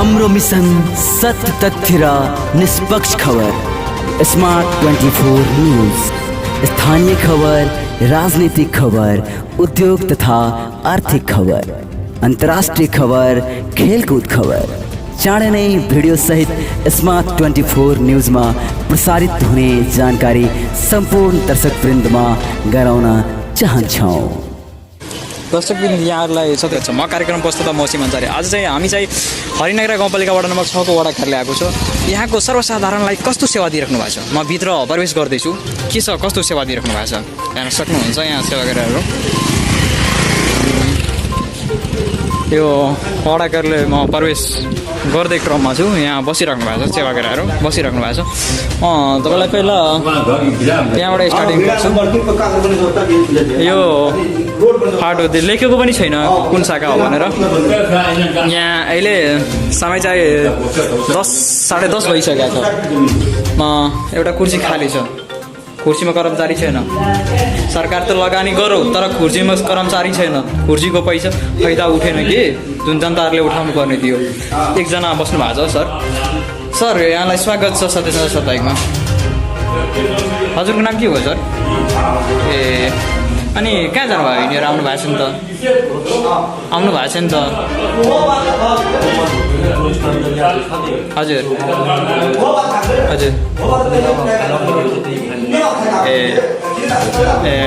हाम्रो मिशन सत्य तथ्य र निष्पक्ष खबर। स्मार्ट 24 न्यूज, स्थानीय खबर, राजनीतिक खबर, उद्योग तथा आर्थिक खबर, अंतर्राष्ट्रीय खबर, खेलकूद खबर चाँडै नै भिडियो सहित स्मार्ट 24 न्यूज में प्रसारित हुने जानकारी संपूर्ण दर्शक वृन्दमा गराउन चाहन्छौँ। दर्शकवृन्द यहाँहरूलाई सधैँ छ म कार्यक्रम प्रस्तुता मौसी मन्सारी। आज चाहिँ हामी चाहिँ हरिनगरा गाउँपालिका वडा नम्बर 6 को वडा कार्यालय आएको छ। यहाँको सर्वसाधारणलाई कस्तो सेवा दिइराख्नु भएको छ म भित्र प्रवेश गर्दैछु। के छ कस्तो सेवा दिइराख्नु भएको छ हेर्न सक्नुहुन्छ। यहाँ सेवाग्राहीहरू यो वडा कार्यालयमा प्रवेश गर्दै क्रममा छु। यहाँ बसिराख्नु भएको छ सेवाग्राहीहरू बसिराख्नु भएको छ। तपाईँलाई पहिला यहाँबाट स्टार्टिङ गर्छु। यो फाटो लेखेको पनि छैन कुन शाखा हो भनेर। यहाँ अहिले समय चाहिँ 10:30 भइसकेको छ। एउटा कुर्सी खाली छ, कुर्सीमा कर्मचारी छैन। सरकार त लगानी गरौँ तर कुर्सीमा कर्मचारी छैन। कुर्सीको पैसा फाइदा उठेन कि जुन जनताहरूले उठाउनु पर्ने थियो। एकजना बस्नु भएको छ। सर यहाँलाई स्वागत छ सदस्य साप्ताहिकमा। हजुरको नाम के हो सर? ए अनि कहाँ जानुभयो? यिनीहरू आउनु भएको छ नि त, आउनु भएको छ नि त। हजुर हजुर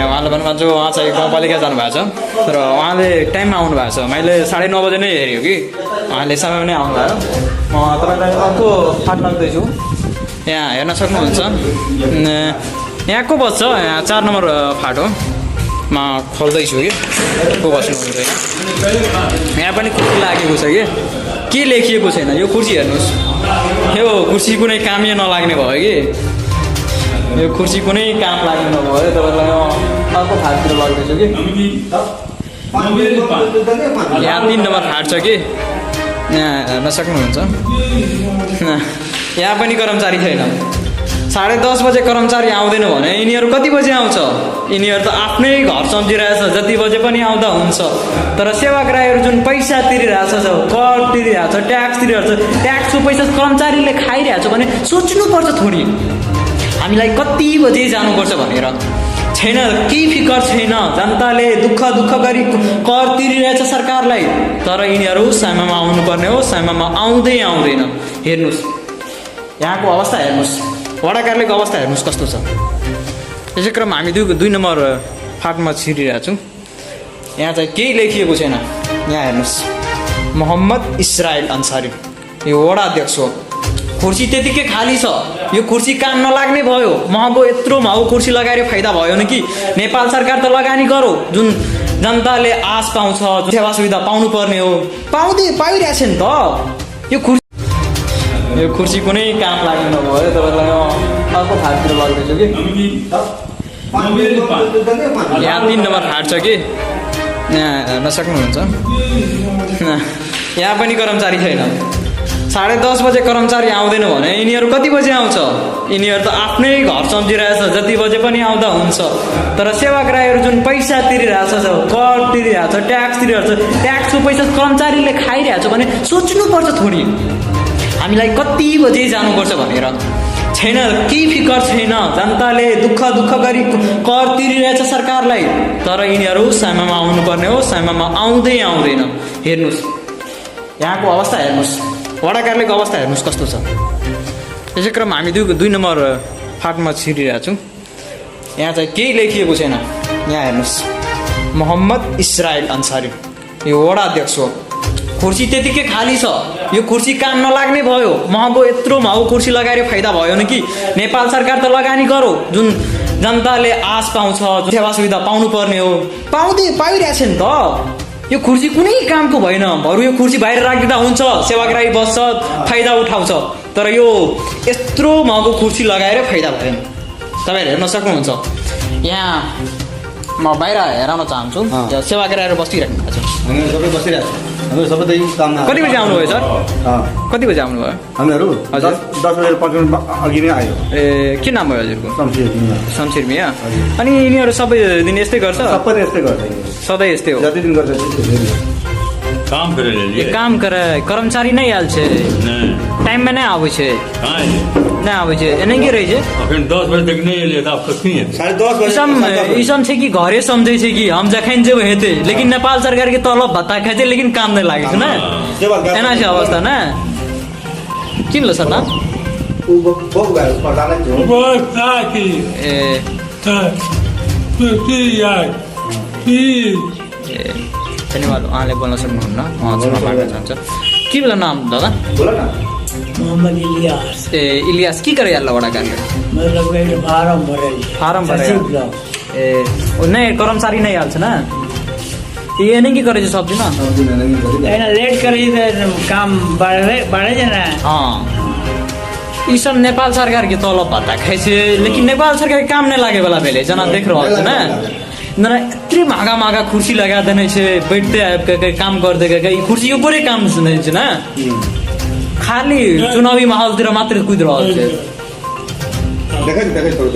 उहाँले भन्नुभएको छ उहाँ चाहिँ गाउँपालिका जानुभएको छ र उहाँले टाइममा आउनु भएको छ। मैले 9:30 बजे नै हेरेँ कि उहाँले समयमा नै आउनुभयो। म तपाईँलाई अर्को फाट लाग्दैछु। यहाँ हेर्न सक्नुहुन्छ। यहाँ को बस्छ? यहाँ 4 नम्बर फाट हो। म खोल्दैछु कि को बस्नुहुन्छ। यहाँ पनि कुर्सी लागेको छ कि के लेखिएको छैन। यो कुर्सी हेर्नुहोस्, यो कुर्सी कुनै कामै नलाग्ने भयो कि यो कुर्सी कुनै काम लाग्ने नभयो। तपाईँलाई अर्को फाटतिर लाग्दैछु कि यहाँ 3 नम्बर फाट छ कि यहाँ हेर्न सक्नुहुन्छ। यहाँ पनि कर्मचारी छैन। 10:30 बजे कर्मचारी आउँदैन भने यिनीहरू कति बजे आउँछ? यिनीहरू त आफ्नै घर सम्झिरहेछ, जति बजे पनि आउँदा हुन्छ। तर सेवाग्राहीहरू जुन पैसा तिरिरहेछ, कर तिरिरहेछ, ट्याक्स तिरिरहेछ, ट्याक्सको पैसा कर्मचारीले खाइरहेछ भने सोच्नुपर्छ थोडी हामीलाई कति बजे जानुपर्छ भनेर। छैन, केही फिकर छैन। जनताले दुःख गरी कर तिरिरहेछ सरकारलाई, तर यिनीहरू समयमा आउनुपर्ने हो, समयमा आउँदैन। हेर्नुहोस् यहाँको अवस्था, हेर्नुहोस् वडा कार्यालयको अवस्था हेर्नुहोस् कस्तो छ। यसै क्रममा हामी 2 नम्बर फाटमा छिरिरहेको छौँ। यहाँ चाहिँ केही लेखिएको छैन। यहाँ हेर्नुहोस्, मोहम्मद इस्राइल अन्सारी यो वडा अध्यक्ष हो। कुर्सी त्यतिकै खाली छ। यो कुर्सी काम नलाग्ने भयो। महँगो यत्रो महँगो कुर्सी लगाएर फाइदा भयो नि कि नेपाल सरकार त लगानी गरौँ। जुन जनताले आश पाउँछ, सेवा सुविधा पाउनु पर्ने हो, पाइरहेछ नि त। यो कुर्सी कुनै काम लाग्ने नभयो। तपाईँलाई अर्को फाटतिर लाग्दैछु कि यहाँ 3 नम्बर फाट छ कि यहाँ हेर्न सक्नुहुन्छ। यहाँ पनि कर्मचारी छैन। 10:30 बजे कर्मचारी आउँदैन भने यिनीहरू कति बजे आउँछ? यिनीहरू त आफ्नै घर सम्झिरहेछ, जति बजे पनि आउँदा हुन्छ। तर सेवाग्राहीहरू जुन पैसा तिरिरहेछ, कर तिरिरहेछ, ट्याक्स तिरिरहेछ, ट्याक्सको पैसा कर्मचारीले खाइरहेछ भने सोच्नुपर्छ थोडी हामीलाई कति बजे जानुपर्छ भनेर। छैन, केही फिकर छैन। जनताले दुःख गरी कर तिरिरहेछ सरकारलाई, तर यिनीहरू समयमा आउनुपर्ने हो, समयमा आउँदैन। हेर्नुहोस् यहाँको अवस्था, हेर्नुहोस् वडा कार्यालयको अवस्था हेर्नुहोस् कस्तो छ। यसै क्रममा हामी 2 नम्बर फाटमा छिरिरहेको छौँ। यहाँ चाहिँ केही लेखिएको छैन। यहाँ हेर्नुहोस्, मोहम्मद इस्राइल अन्सारी यो वडा अध्यक्ष हो। कुर्सी त्यतिकै खाली छ। यो कुर्सी काम नलाग्ने भयो। महँगो यत्रो महँगो कुर्सी लगाएर फाइदा भयो नि कि नेपाल सरकार त लगानी गरौँ। जुन जनताले आश पाउँछ, सेवा सुविधा पाउनु पर्ने हो, पाइरहेछ नि त। यो कुर्सी कुनै कामको भएन। बरु यो कुर्सी बाहिर राखिदिँदा हुन्छ, सेवाग्राही बस्छ, फाइदा उठाउँछ। तर यो यत्रो महँगो कुर्सी लगाएर फाइदा भएन। तपाईँहरू हेर्न सक्नुहुन्छ। यहाँ म बाहिर हेराउन चाहन्छु। सेवाग्राहीहरू बसिराख्नु भएको छ। सबै बसिरहेको छ। हाम्रो सबै त काम। कति बजी आउनुभयो सर? कति बजी आउनुभयो? हामीहरू हजुर 10:55 अघि नै आयो। ए के नाम भयो हजुरको? शमशेर मिया। हजुर। अनि यिनीहरू सबै दिन यस्तै गर्छ? सबै यस्तै गर्छ, सधैँ यस्तै हो। जति दिन गर्छ काम करे लेलिए काम करे कर्मचारी नहीं आयल छै नहीं टाइम में नहीं आबै छै कहाँ एलिए नहीं आबै छै एने की रहै छै अखन 10 बजे तक नहीं एलिए तो आप कखनी एलिए 10:30 बजे ईसम छै कि घरे समझै छै कि हम जखन जेबै हेतै लेकिन नेपाल सरकार के तलब भत्ता खाइ छै लेकिन काम नहीं लागै छै ना एना छै अवस्था ना के भेल सर नाम बहुत गए प्रधान जो बस ताकि ए यार धन्यवाद उहाँले बोल्न सक्नुहुन्न उहाँ क्षमा माग्न चाहन्छ के बेला नाम दादा बोला ना मोहम्मद इलियास ए इलियास की करे यार बड़ा कार्य मतलब एक फार्म भरे फार्म भरे सचिव ब्लॉक ए ओ नहीं कर्मचारी नहीं आयल छ ना ये नहीं की करे छै सब दिन एना लेट करी तो काम बढ़े छै ना हाँ ई सब नेपाल सरकार के तलब भत्ता खाइ छै लेकिन नेपाल सरकार के काम नहीं लागे वाला भेले जना देख रहल छै ना ना इतनी महंगा महंगा कुर्सी लगा देने छै बैठते आबि के काम कर दे के ई कुर्सी ऊपरे काम सुनै छै ना खाली चुनावी माहौल तिर मात्र कुद रहल छै देखे थोड़ा